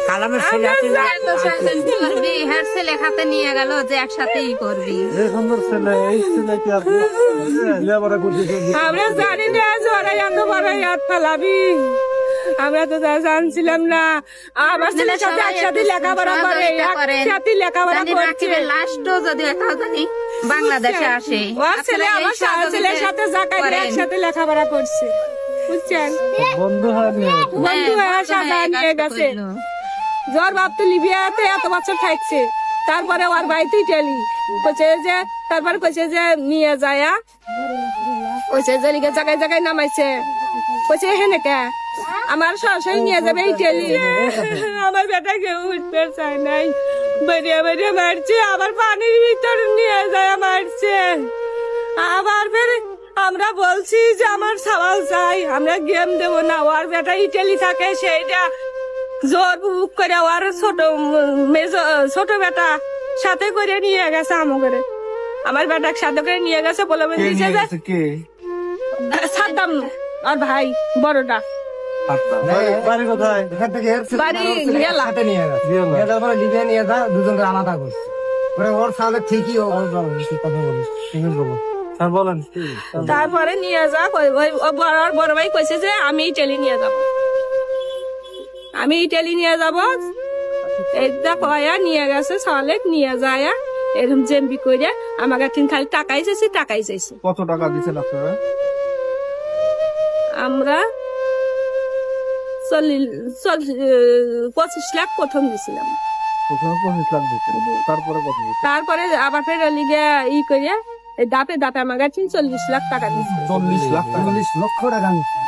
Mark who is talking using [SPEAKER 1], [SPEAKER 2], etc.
[SPEAKER 1] কালামের ছেলে আছে না?
[SPEAKER 2] করবি হ্যাঁ ছেলে খাতে নিয়ে গেল যে একসাথেই করবি।
[SPEAKER 3] এই সুন্দর ছেলে, এই ছেলে কি আপনি লেবারা করতেছে?
[SPEAKER 4] আমরা জানি না ওরা এত বড় হাত ফেলাবি, আমরা তো জানছিলাম না। আমার ছেলের সাথে একসাথে লেখাপড়া করে, একসাথে লেখাপড়া করছে।
[SPEAKER 2] লাস্টও যদি এটাও জানি বাংলাদেশে আসে,
[SPEAKER 4] ওর ছেলে আমার ছেলের সাথে জাকাই একসাথে লেখাপড়া করছে, বুঝছেন?
[SPEAKER 3] বন্ধু হয়নি।
[SPEAKER 4] বন্ধু হয়ে সাজা নিয়ে গেছে। জ্বর বাপ তো লিবিয়াতে এত বছর থাকছে, তারপরে ওর বাড়িতেই টেলি কইছে যে, তারপর কইছে যে নিয়ে যায়া কইছে যে লিগে জায়গায় জায়গায় নামাইছে, কইছে হেনে কে আমার সরাসরি নিয়ে যাবে এই টেলি। আমার বেটা কেউ উঠতে চায় নাই, বেরিয়ে বেরিয়ে মারছে, আবার পানির ভিতরে নিয়ে যায় মারছে। আবার ফের আমরা বলছি যে আমার সওয়াল চাই, আমরা গেম দেবো না। ওর বেটা ইটালি থাকে, সেইটা জোর বুক করে ওর ছোট বেটা সাথে করে নিয়ে গেছে আমাকে, আমার বেটাকে সাথে করে নিয়ে গেছে, বলে দিয়েছে যে
[SPEAKER 3] কে?
[SPEAKER 4] সাদ্দাম আর ভাই বড়টা
[SPEAKER 3] বাড়ি কোথায়?
[SPEAKER 4] বাড়ি গেলা।
[SPEAKER 1] লিবিয়া নিয়ে যা, দুজনকে আলাদা করছে। ওর সামনে ঠিকই কথা বলিস, তুমি বলো।
[SPEAKER 3] হ্যাঁ বলেন।
[SPEAKER 4] তারপরে নিয়ে যা বড় ভাই কইছে যে আমি ইটালি নিয়ে যাব, আমি ইটালি নিয়ে যাব। এইটা কয়া নিয়ে গেছে, সলেক নিয়ে যায় এরকম জেম্বি করে আমাকে খালি টাকাই চাইছি, টাকাই চাইছি।
[SPEAKER 3] কত টাকা দিচ্ছেন আপনারা?
[SPEAKER 4] আমরা 25 লাখ প্রথম দিছিলাম,
[SPEAKER 3] প্রথমে 25 লাখ দিচ্ছেন, তারপরে কত দিচ্ছেন?
[SPEAKER 4] তারপরে আবার ফের লিগে ই করে দাপে দাপে আমাকে 40 লাখ টাকা দিচ্ছে।
[SPEAKER 3] 40 লাখ টাকা।
[SPEAKER 1] 40 লক্ষ টাকা নিচ্ছে।